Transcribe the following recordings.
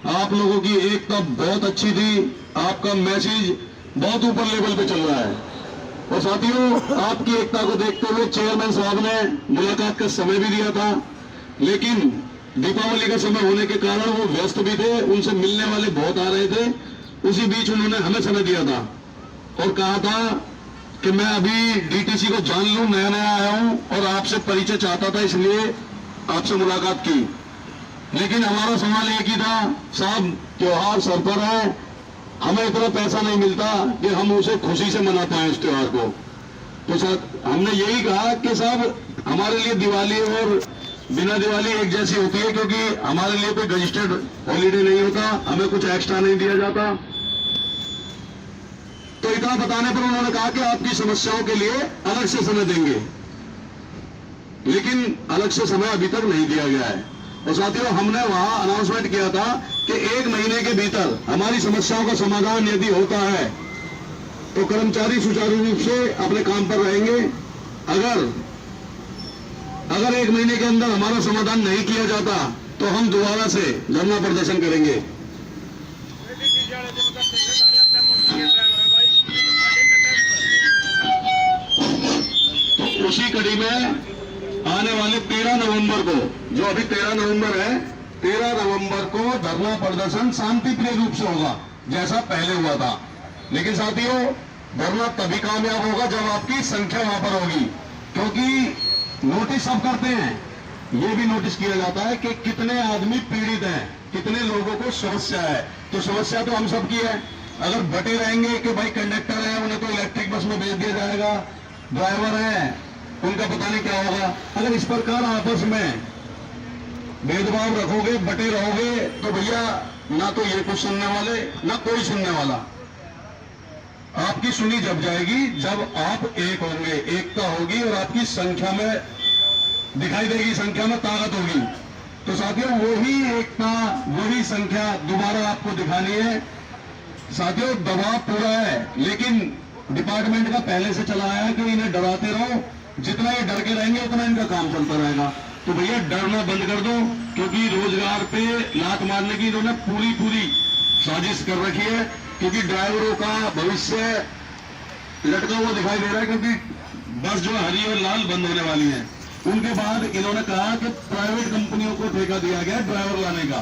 आप लोगों की एकता बहुत अच्छी थी, आपका मैसेज बहुत ऊपर लेवल पे चल रहा है। और साथियों, आपकी एकता को देखते हुए चेयरमैन साहब ने मुलाकात का समय भी दिया था, लेकिन दीपावली का समय होने के कारण वो व्यस्त भी थे, उनसे मिलने वाले बहुत आ रहे थे। उसी बीच उन्होंने हमें समय दिया था और कहा था कि मैं अभी डीटीसी को जान लूं, नया नया आया हूं और आपसे परिचय चाहता था, इसलिए आपसे मुलाकात की। लेकिन हमारा सवाल एक ही था, साहब त्योहार सर पर है, हमें इतना पैसा नहीं मिलता कि हम उसे खुशी से मना पाए इस त्योहार को। तो सर हमने यही कहा कि साहब हमारे लिए दिवाली और बिना दिवाली एक जैसी होती है, क्योंकि हमारे लिए कोई रजिस्टर्ड हॉलीडे नहीं होता, हमें कुछ एक्स्ट्रा नहीं दिया जाता। तो इतना बताने पर उन्होंने कहा कि आपकी समस्याओं के लिए अलग से समय देंगे, लेकिन अलग से समय अभी तक नहीं दिया गया है। और साथियों, हमने वहां अनाउंसमेंट किया था कि 1 महीने के भीतर हमारी समस्याओं का समाधान यदि होता है तो कर्मचारी सुचारू रूप से अपने काम पर रहेंगे। अगर 1 महीने के अंदर हमारा समाधान नहीं किया जाता तो हम दोबारा से धरना प्रदर्शन करेंगे। तो उसी कड़ी में आने वाले 13 नवंबर को, जो अभी 13 नवंबर है, 13 नवंबर को धरना प्रदर्शन शांतिप्रिय रूप से होगा, जैसा पहले हुआ था। लेकिन साथियों, धरना तभी कामयाब होगा जब आपकी संख्या वहां पर होगी, क्योंकि नोटिस सब करते हैं, ये भी नोटिस किया जाता है कि कितने आदमी पीड़ित हैं, कितने लोगों को समस्या है। तो समस्या तो हम सबकी है। अगर बटे रहेंगे कि भाई कंडक्टर है, उन्हें तो इलेक्ट्रिक बस में भेज दिया जाएगा, ड्राइवर है, उनका पता नहीं क्या होगा। अगर इस प्रकार आपस में भेदभाव रखोगे, बटे रहोगे, तो भैया ना तो ये कुछ सुनने वाले, ना कोई सुनने वाला। आपकी सुनी जब जाएगी जब आप एक होंगे, एकता होगी और आपकी संख्या में दिखाई देगी, संख्या में ताकत होगी। तो साथियों, वही एकता, वही संख्या दोबारा आपको दिखानी है। साथियों, दबाव पूरा है, लेकिन डिपार्टमेंट का पहले से चला आया कि इन्हें डराते रहो, जितना ये डर के रहेंगे उतना इनका काम चलता रहेगा। तो भैया डरना बंद कर दो, क्योंकि रोजगार पे लात मारने की इन्होंने पूरी साजिश कर रखी है। क्योंकि ड्राइवरों का भविष्य लटका हुआ दिखाई दे रहा है, क्योंकि बस जो हरी और लाल बंद होने वाली है। उनके बाद इन्होंने कहा कि प्राइवेट कंपनियों को ठेका दिया गया ड्राइवर लाने का।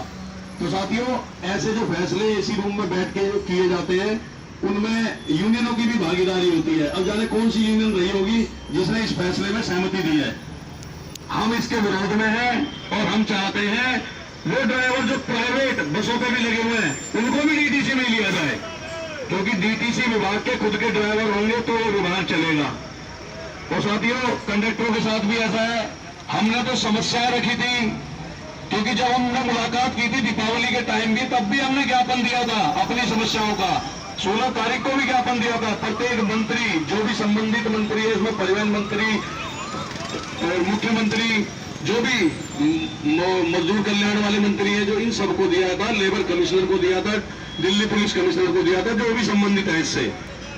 तो साथियों, ऐसे जो फैसले एसी रूम में बैठ के किए जाते हैं, उनमें यूनियनों की भी भागीदारी होती है। अब जाने कौन सी यूनियन रही होगी जिसने इस फैसले में सहमति दी है। हम इसके विरोध में हैं और हम चाहते हैं वो ड्राइवर जो प्राइवेट बसों पे भी लगे हुए हैं, उनको भी डीटीसी में लिया जाए, क्योंकि डीटीसी विभाग के खुद के ड्राइवर होंगे तो वो विभाग चलेगा। और साथियों, कंडक्टरों के साथ भी ऐसा है। हमने तो समस्याएं रखी थी, क्योंकि जब हमने मुलाकात की थी दीपावली के टाइम भी, तब भी हमने ज्ञापन दिया था अपनी समस्याओं का। 16 तारीख को भी ज्ञापन दिया था। प्रत्येक मंत्री, जो भी संबंधित मंत्री है, इसमें परिवहन मंत्री और मुख्यमंत्री, जो भी मजदूर कल्याण वाले मंत्री है, जो इन सबको दिया था, लेबर कमिश्नर को दिया था, दिल्ली पुलिस कमिश्नर को दिया था, जो भी संबंधित है इससे।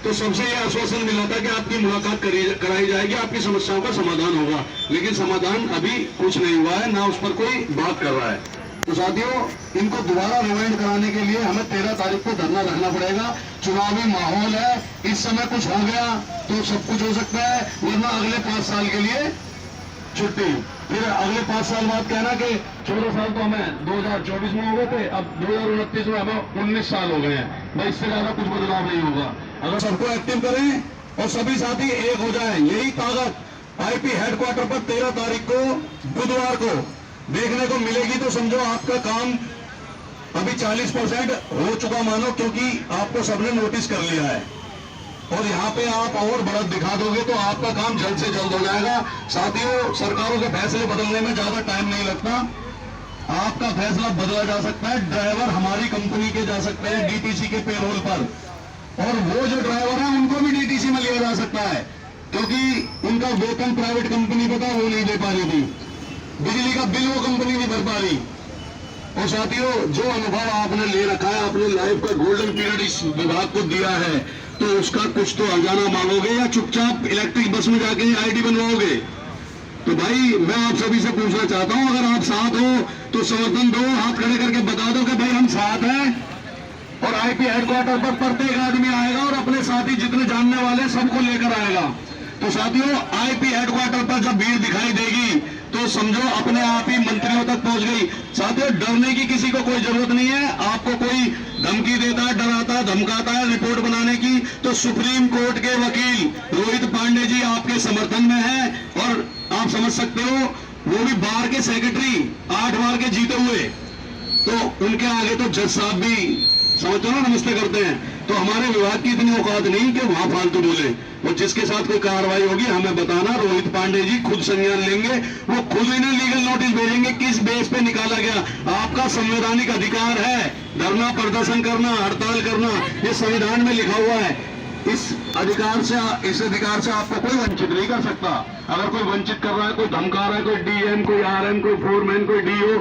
तो सबसे यह आश्वासन मिला था कि आपकी मुलाकात कराई जाएगी, आपकी समस्याओं का समाधान होगा। लेकिन समाधान अभी कुछ नहीं हुआ है, ना उस पर कोई बात कर रहा है। तो साथियों, इनको दोबारा रिमाइंड कराने के लिए हमें 13 तारीख को धरना रखना पड़ेगा। चुनावी माहौल है, इस समय कुछ हो गया तो सब कुछ हो सकता है, वरना अगले 5 साल के लिए छुट्टी। फिर अगले 5 साल बाद कहना कि 14 साल तो हमें 2024 में हो गए थे, अब 2029 में हमें 19 साल हो गए हैं। भाई इससे ज्यादा कुछ बदलाव नहीं होगा। अगर सबको एक्टिव करें और सभी साथी एक हो जाएं, यही ताकत आईपी हेडक्वार्टर पर 13 तारीख को बुधवार को देखने को मिलेगी। तो समझो आपका काम अभी 40% हो चुका मानो, क्योंकि आपको सबने नोटिस कर लिया है। और यहाँ पे आप और बढ़त दिखा दोगे तो आपका काम जल्द से जल्द हो जाएगा। साथियों, सरकारों के फैसले बदलने में ज्यादा टाइम नहीं लगता। आपका फैसला बदला जा सकता है। ड्राइवर हमारी कंपनी के जा सकते हैं डीटीसी के पेरोल पर, और वो जो ड्राइवर है उनको भी डीटीसी में लिया जा सकता है, क्योंकि उनका वेतन प्राइवेट कंपनी को था, वो नहीं दे पा रही थी। बिजली का बिल वो कंपनी नहीं भर पा रही। और साथियों, जो अनुभव आपने ले रखा है, आपने लाइफ का गोल्डन पीरियड इस विभाग को दिया है, तो उसका कुछ तो हर्जाना मांगोगे या चुपचाप इलेक्ट्रिक बस में जाके आईडी बनवाओगे। तो भाई, मैं आप सभी से पूछना चाहता हूं, अगर आप साथ हो तो समर्थन दो, हाथ खड़े करके बता दो कि भाई हम साथ आईपी हेडक्वार्टर पर प्रत्येक आदमी आएगा और अपने साथी जितने जानने वाले हैं, सबको लेकर आएगा। तो साथियों, आईपी हेडक्वार्टर पर जब भीड़ दिखाई देगी तो समझो अपने आप ही मंत्रियों तक पहुंच गई। साथियों, डरने की किसी को कोई जरूरत नहीं है। आपको कोई धमकी देता है, डराता है, धमकाता है रिपोर्ट बनाने की, तो सुप्रीम कोर्ट के वकील रोहित पांडे जी आपके समर्थन में है। और आप समझ सकते हो, वो भी बार के सेक्रेटरी, 8 बार के जीते हुए, तो उनके आगे तो जज साहब भी समझते हो ना, नमस्ते करते हैं। तो हमारे विभाग की इतनी औकात नहीं कि वहां फालतू बोले। और जिसके साथ कोई कार्रवाई होगी हमें बताना, रोहित पांडे जी खुद संज्ञान लेंगे, वो खुद इन्हें लीगल नोटिस भेजेंगे किस बेस पे निकाला गया। आपका संवैधानिक अधिकार है धरना प्रदर्शन करना, हड़ताल करना, ये संविधान में लिखा हुआ है। इस अधिकार से आपको कोई वंचित नहीं कर सकता। अगर कोई वंचित कर रहा है, कोई धमका रहा है, कोई डीएम, कोई आरएम, कोई फोरमैन, कोई डीओ,